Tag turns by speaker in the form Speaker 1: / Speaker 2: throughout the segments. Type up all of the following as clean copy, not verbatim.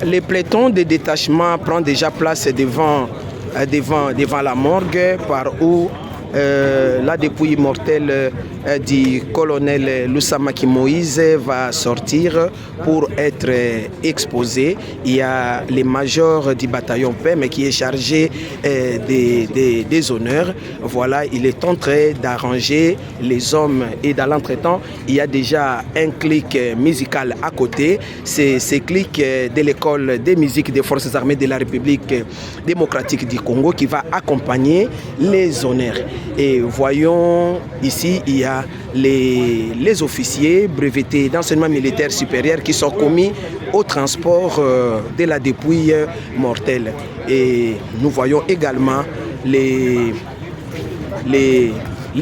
Speaker 1: Les pelotons de détachement prennent déjà place devant la morgue par où la dépouille mortelle du colonel Lusamaki Moïse va sortir pour être exposée. Il y a le major du bataillon PEM qui est chargé des honneurs. Voilà, il est en train d'arranger les hommes et dans l'entretemps, il y a déjà un clic musical à côté. C'est ce clic de l'école de musique des forces armées de la République démocratique du Congo qui va accompagner les honneurs. Et voyons ici, il y a les officiers brevetés d'enseignement militaire supérieur qui sont commis au transport de la dépouille mortelle. Et nous voyons également les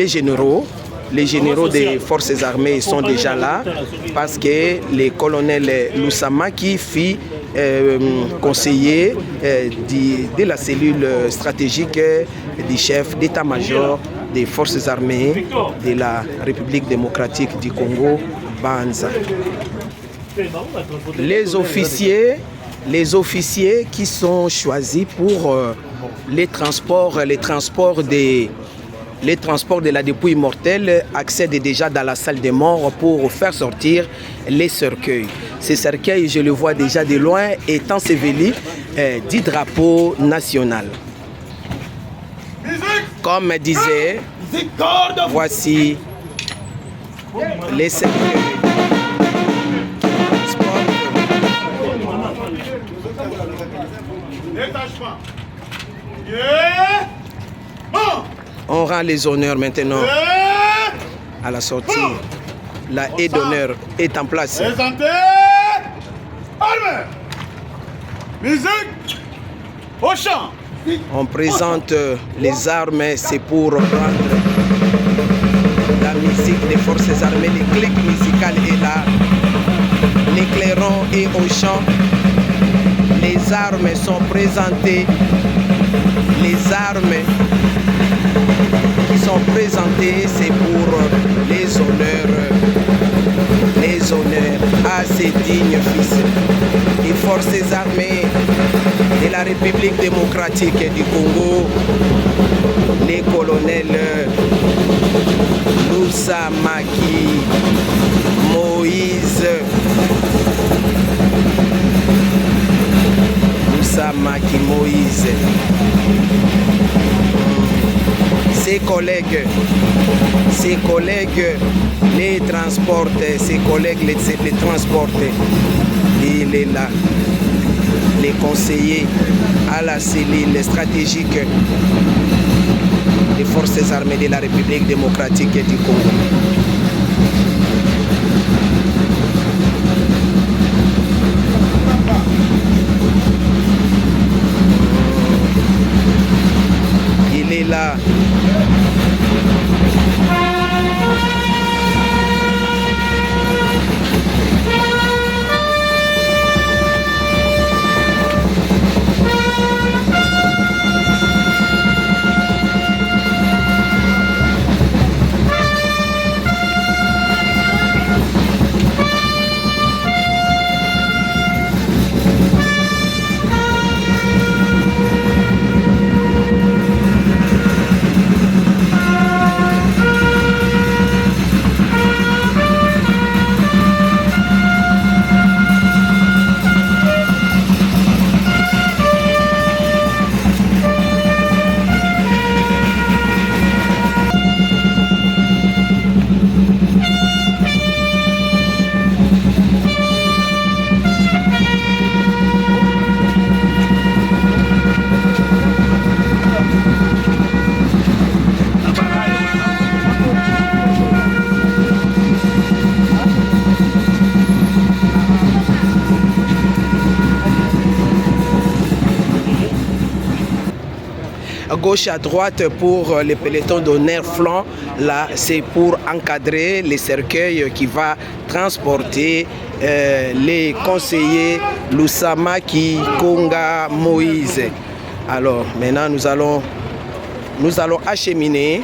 Speaker 1: généraux. Les généraux des forces armées sont déjà là parce que le colonel Lusamaki fut conseiller de la cellule stratégique du chef d'état-major des forces armées de la République démocratique du Congo, Banza. Les officiers qui sont choisis pour les transports de la dépouille mortelle accèdent déjà dans la salle des morts pour faire sortir les cercueils. Ces cercueils, je le vois déjà de loin, est enseveli du drapeau national. Comme disait, voici les cercueils. On rend les honneurs maintenant à la sortie. La haie d'honneur est en place.
Speaker 2: Présentez, armée, musique, au chant.
Speaker 1: On présente les armes, c'est pour rendre la musique des forces armées. Le clic musical est là. L'éclairant est au chant. Les armes sont présentées. Les armes qui sont présentées, c'est pour les honneurs à ces dignes fils des forces armées de la République démocratique du Congo, les colonels Lusamaki Moïse, ses collègues les transportent, ses collègues les transportent. Il est là, les conseillers à la cellule stratégique des forces armées de la République démocratique du Congo. Il est là. Gauche à droite pour les pelotons d'honneur flanc. Là, c'est pour encadrer les cercueils qui va transporter les conseillers Lusamaki Konga Moïse. Alors, maintenant, nous allons acheminer.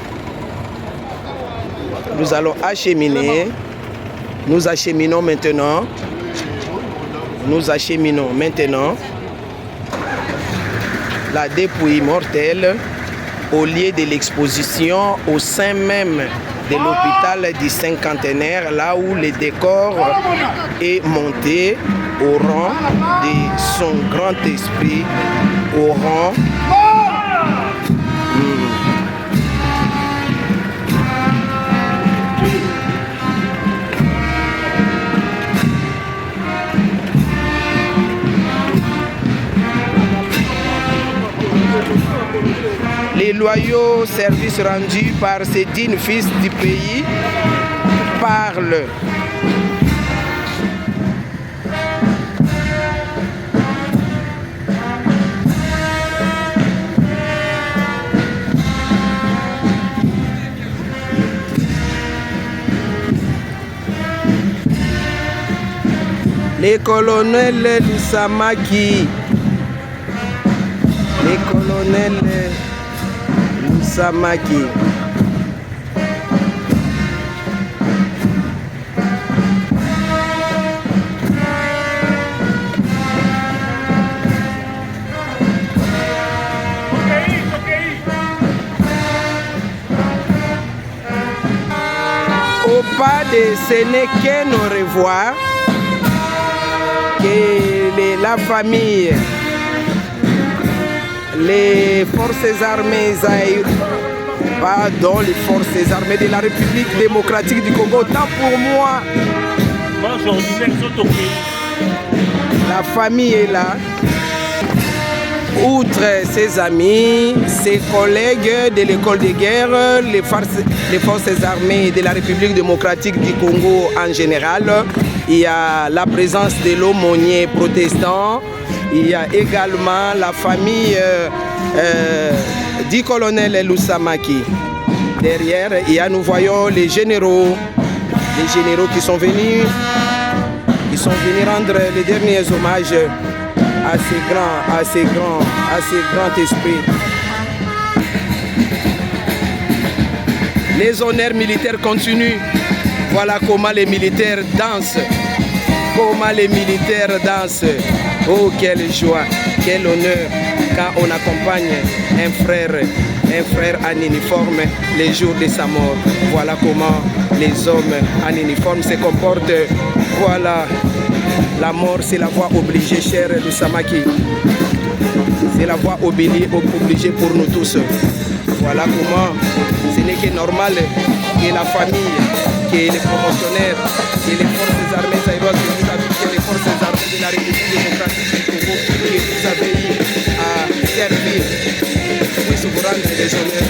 Speaker 1: Nous acheminons maintenant nous acheminons maintenant la dépouille mortelle au lieu de l'exposition au sein même de l'hôpital du cinquantenaire, là où le décor est monté au rang de son grand esprit, au rang les loyaux services rendus par ces dignes fils du pays parlent. Les colonels Lusamaki, les colonels Lusamaki. Au pas de ce n'est qu'un au revoir que la famille, les forces armées les forces armées de la République démocratique du Congo, tant pour moi. La famille est là. Outre ses amis, ses collègues de l'école de guerre, les forces armées de la République démocratique du Congo en général, il y a la présence de l'aumônier protestant, il y a également la famille du colonel Lusamaki. Derrière, nous voyons les généraux qui sont venus rendre les derniers hommages à ces grands esprits. Les honneurs militaires continuent. Voilà comment les militaires dansent. Oh, quelle joie, quel honneur quand on accompagne un frère en uniforme les jours de sa mort. Voilà comment les hommes en uniforme se comportent. Voilà, la mort c'est la voie obligée, cher Lusamaki. C'est la voie obligée pour nous tous. Voilà comment ce n'est que normal que la famille, que les promotionnaires, que les forces armées zaïroises, que les forces armées de la République démocratique du Congo, que vous avez eu à servir, puissent vous rendre des honneurs.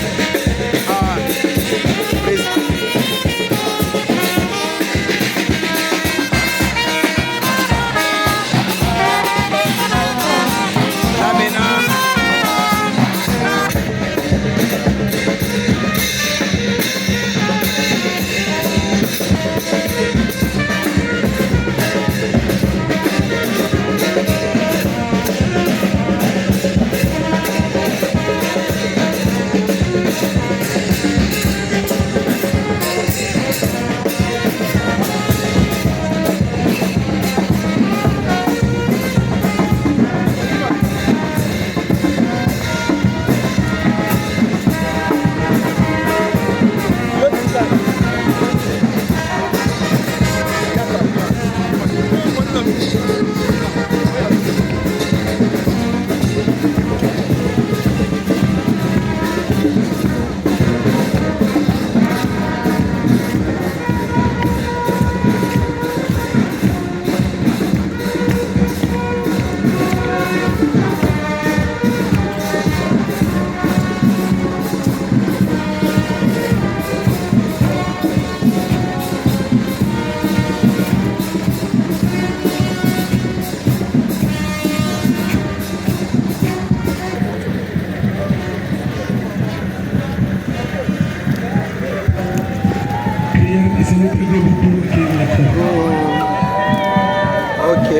Speaker 1: Ok.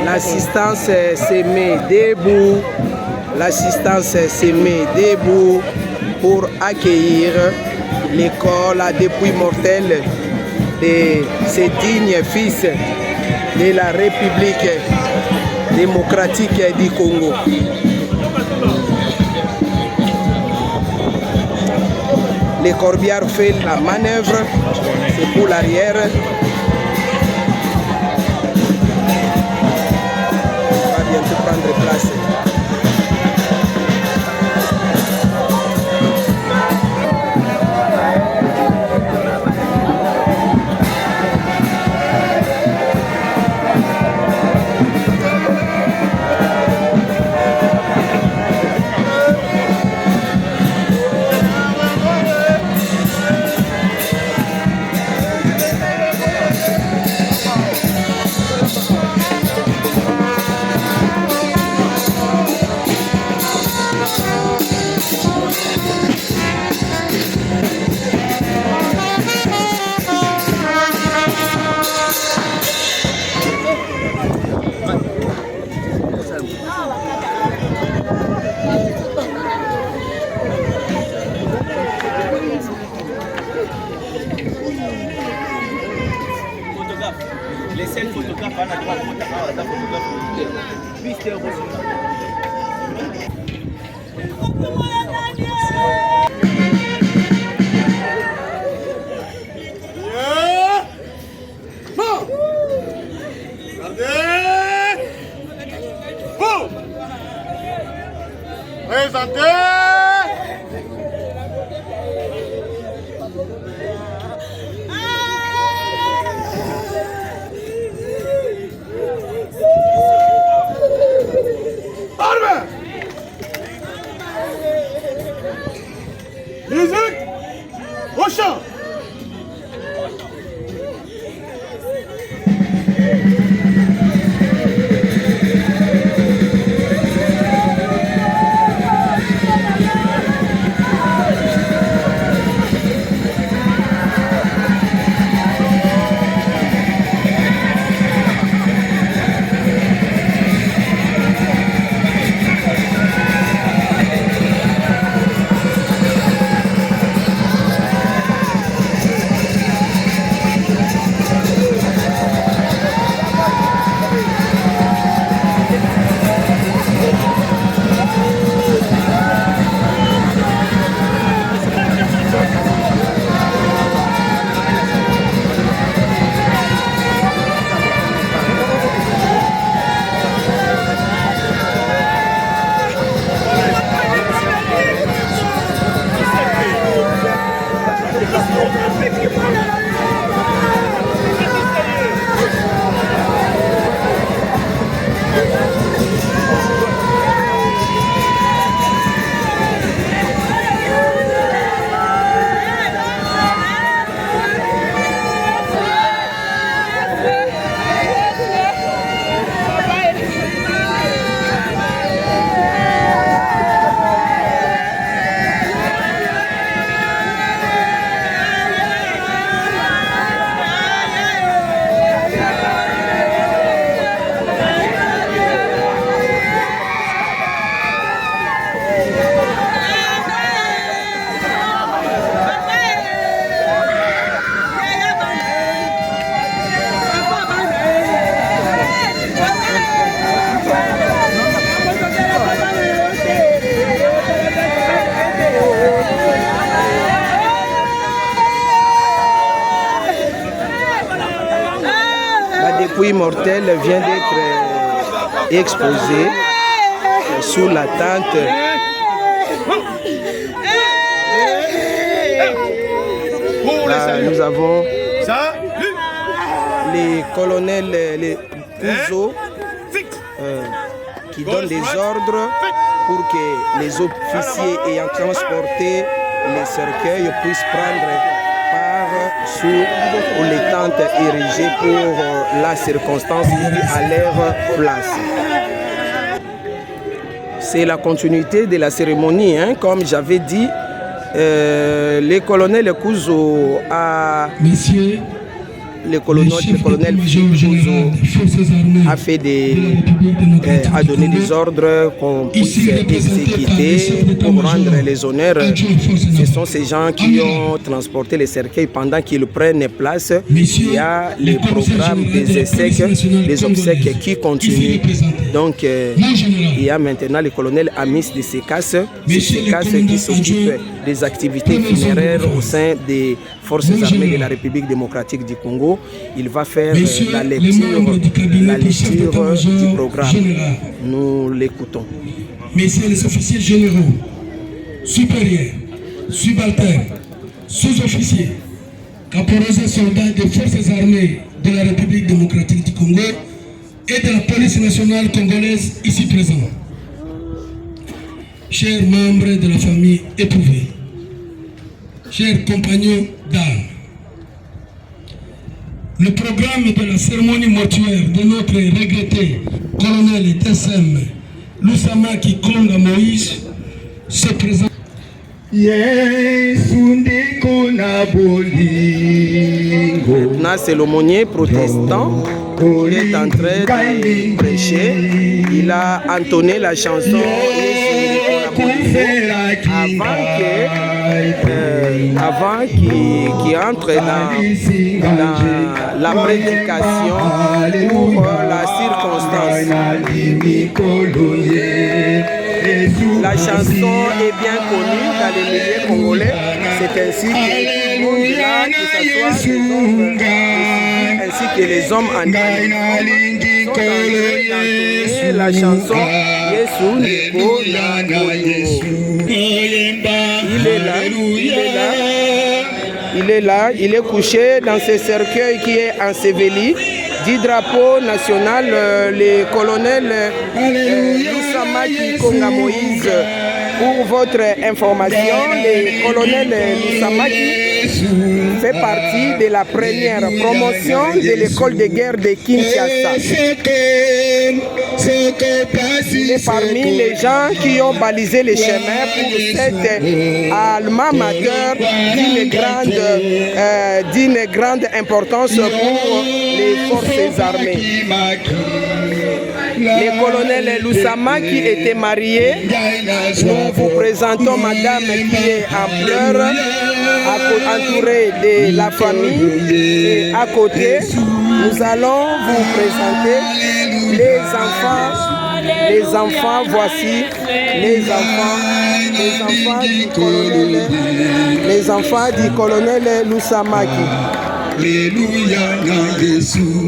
Speaker 1: L'assistance se met debout. L'assistance se met debout pour accueillir les corps, la dépouille mortelle de ces dignes fils de la République démocratique du Congo. Les corbières fait la manœuvre, c'est pour l'arrière. On va bientôt prendre place.
Speaker 2: Au champ.
Speaker 1: Dépouille mortelle vient d'être exposée sous la tente nous avons les colonels, les Kouzo qui donnent des ordres pour que les officiers ayant transporté les cercueils puissent prendre part sous les tentes érigées pour la circonstance à leur place. C'est la continuité de la cérémonie, hein, comme j'avais dit. Les colonels Kouzo a le colonel Fouzo a fait a donné des ordres qu'on puisse exécuter pour rendre les honneurs. Ce sont ces gens qui ont transporté les cercueils pendant qu'ils prennent place. Il y a le programme des obsèques qui continue. Donc il y a maintenant le colonel Amis de Sekas qui s'occupe des activités funéraires au sein des forces armées de la République démocratique du Congo. Il va faire la lecture du programme. Nous l'écoutons.
Speaker 3: Messieurs les officiers généraux, supérieurs, subalternes, sous-officiers, caporaux et soldats des forces armées de la République démocratique du Congo et de la police nationale congolaise ici présents. Chers membres de la famille éprouvée, chers compagnons d'armes, le programme de la cérémonie mortuaire de notre regretté colonel DSM Lusamaki Konga Moïse se présente.
Speaker 1: Maintenant, c'est l'aumônier protestant qui est en train de prêcher. Il a entonné la chanson avant qu'il entre dans la prédication pour la circonstance. La chanson est bien connue dans les milieux congolais. C'est ainsi que tout le monde là, que ce soit les hommes ainsi que les hommes en sont en train d'entonner la chanson Yesu Neko il est là, il est couché dans ce cercueil qui est enseveli du drapeau national, le colonel Lusamaki Konga Moïse. Pour votre information, le colonel Lusamaki fait partie de la première promotion de l'école de guerre de Kinshasa. Il est parmi les gens qui ont balisé les chemins pour cet alma mater d'une grande importance pour les forces armées. Le colonel Lusamaki était marié. Nous vous présentons madame qui est en pleurs, entourée de la famille. Et à côté, nous allons vous présenter les enfants. Voici les enfants du colonel Lusamaki.
Speaker 3: Alléluia, Jésus.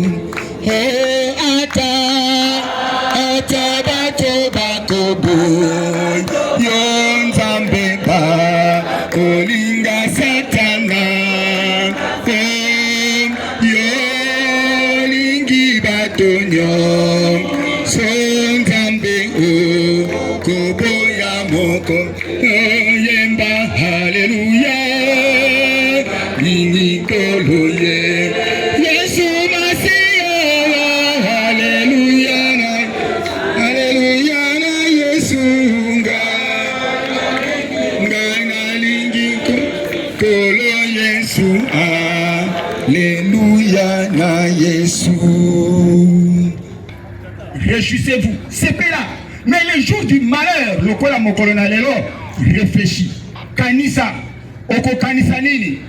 Speaker 3: Réjouissez-vous, c'est là. Mais le jour du malheur, le quoi mon colonel réfléchit. Kanisa, oko kanisa nini?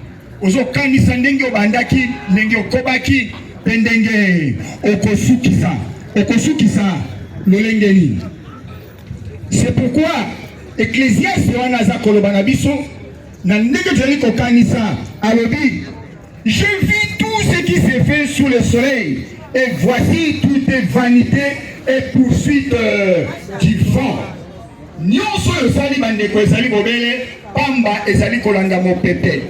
Speaker 3: Ozo kanisa ndenge obandaki, ndenge okobaki, pendenge okosukisa. Okosukisa lolenge nini? C'est pourquoi Ecclésiaste wanaza kolobana biso na ndenge tozali kokanisa alobi. Je vis tout ce qui s'est fait sous le soleil. Et voici toute vanité et poursuite du vent. Nyonso ezali bandeko ezali bobele, pamba ezali kolanda mopepe.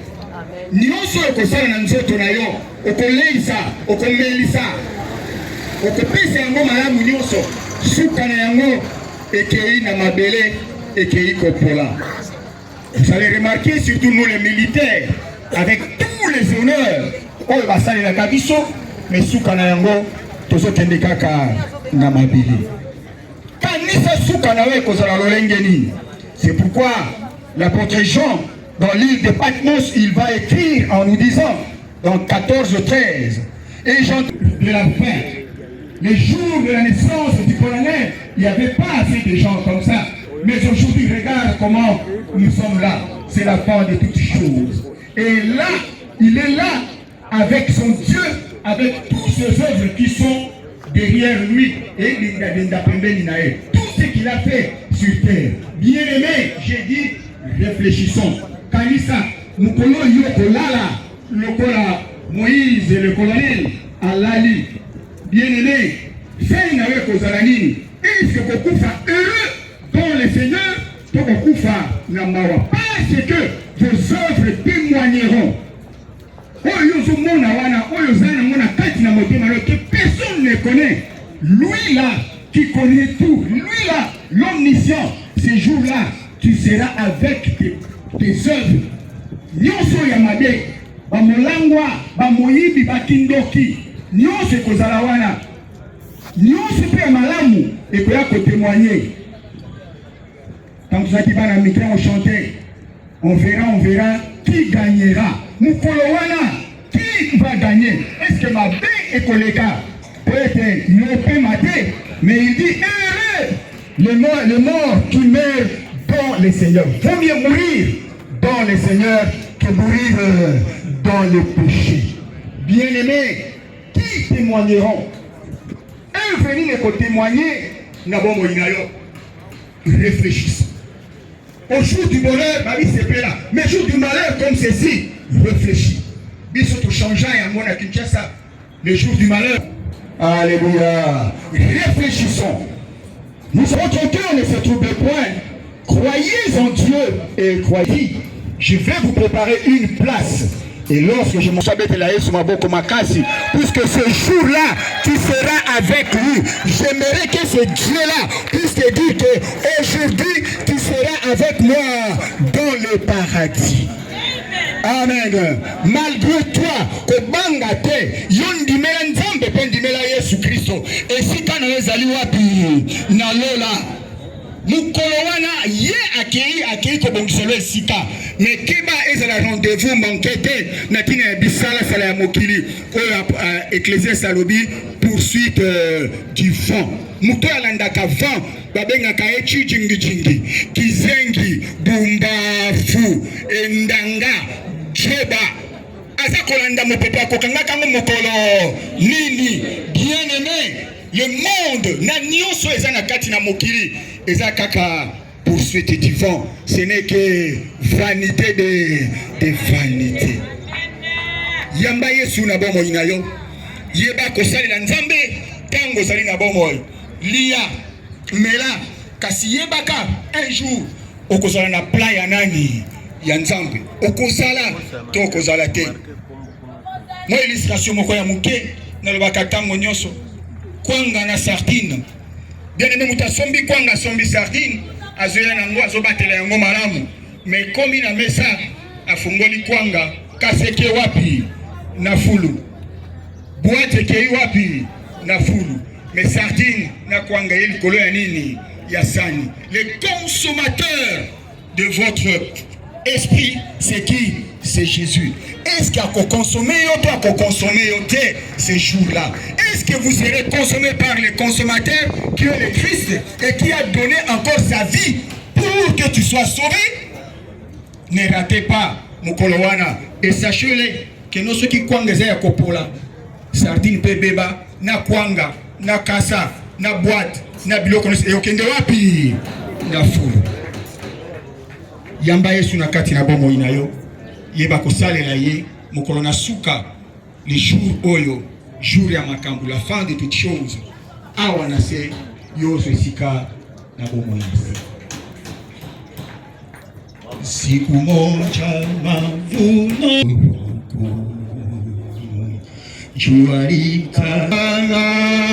Speaker 3: Nyonso ekosala na nzoto na yo, okoleisa, okomelisa, okopesa yango malamu nyonso, suka na yango ekei na mabele, ekei kopola. Vous allez remarquer, surtout nous les militaires, avec tous les honneurs, oyo basali na kabiso, mais suka na yango tozo kende kaka na mabili. Kanisa suka na we kozala lolenge nini. C'est pourquoi l'apôtre Jean dans l'île de Patmos, il va écrire en nous disant dans 14:13 Et j'entends de la fin. Les jours de la naissance du colonel, il n'y avait pas assez de gens comme ça. Mais aujourd'hui, regarde comment nous sommes là. C'est la fin de toutes choses. Et là, il est là avec son Dieu, avec toutes ses œuvres qui sont derrière lui. Et tout ce qu'il a fait sur terre. Bien aimé, j'ai dit, réfléchissons. Kanisa, Mukolo Yokolala, Lokola, Moïse et le colonel Alali. Bien aimé, fais une avec aux Alanini. Est-ce que vous faites heureux dans le Seigneur? Parce que vos œuvres témoigneront. Que personne ne connaît. Lui là, qui connaît tout. Lui là, l'omniscient. Ces jours-là, tu seras avec tes œuvres. Nyonso yamabe, bamolangwa, bamoyibi, bakindoki. Nyonso kozala wana. Nyonso pe malamu ekoya ko témoigner. Quand nous avons on chantait, on verra qui gagnera. Moukolowana, qui va gagner? Est-ce que ma bé est collègue? Peut-être, il ne peut mater, mais il dit heureux les morts qui meurent dans le Seigneur. Vaut mieux mourir dans le Seigneur que mourir dans le péché. Bien-aimés, qui témoigneront? Un venir pour témoigner, n'a pas moyen. Réfléchissons. Au jour du bonheur, ma vie c'est là. Mais au jour du malheur comme ceci, réfléchis. Bisoto changeant et à mon Kinshasa. Le jour du malheur. Alléluia. Réfléchissons. Votre cœur ne se trouble point. Croyez en Dieu et croyez. Je vais vous préparer une place. Et lorsque je m'en puisque ce jour-là, tu seras avec lui. J'aimerais que ce Dieu-là puisse te dire qu'aujourd'hui, tu seras avec moi dans le paradis. Amen. Malgré toi, que bangate, yondimela nzambe pendimela Yesu Christo. Et si tu n'as pas wapi na lola. Mukolowana ye akei ko bongisolo esika mais kiba ezala rendez-vous manquete na tina bisala sala ya mokili oyo Ecclésiaste alobi poursuite du vent muto alandaka vent babengaka echi jingi kizengi bumbafu endanga cheba aza kolanda mopepe akokangaka ngo mokolo nini. Bien aimé, le monde na nyonso eza na kati na mokili eza kaka poursuite du vent. Ce n'est que vanité de vanité. Yamba Yesu na bomo inayo yeba kosalela nzambe tango zali na bomo lia mela kasi yebaka un jour okozala na pla ya nani ya nzambe okozala to okozala te. Moi illustration moko ya muke na lobaka tango nyonso kwanga na sardine. Bien aimé, muta sombi kwanga sombi sardine azoya nango azobatela yango malamu mais komi na mesa afungoli kwanga kaseke wapi na fulu boite ke wapi na fulu mais sardine na kwanga yeli kolo ya nini ya sani. Le consommateur de votre esprit c'est qui? C'est Jésus. Est-ce qu'il y a qu'à consommer ou pas qu'à consommer ces jours-là? Est-ce que vous serez consommé par le consommateur qui est le Christ et qui a donné encore sa vie pour que tu sois sauvé? Ne ratez pas, Mukolowana. Et sachez-le que nous ceux qui kwanga ya kopola, sardine pe beba, na kwanga, na kasa, na boîte, na biloko et okende wapi? Na fulu. Yamba Yesu na kati na bomo inayo. Yeba kosalela ye mokolo na suka le jour oyo jour ya makambo la fin de toutes choses awa na se yoso esika na bomo nase. Siku moja mavuno jua litang'aa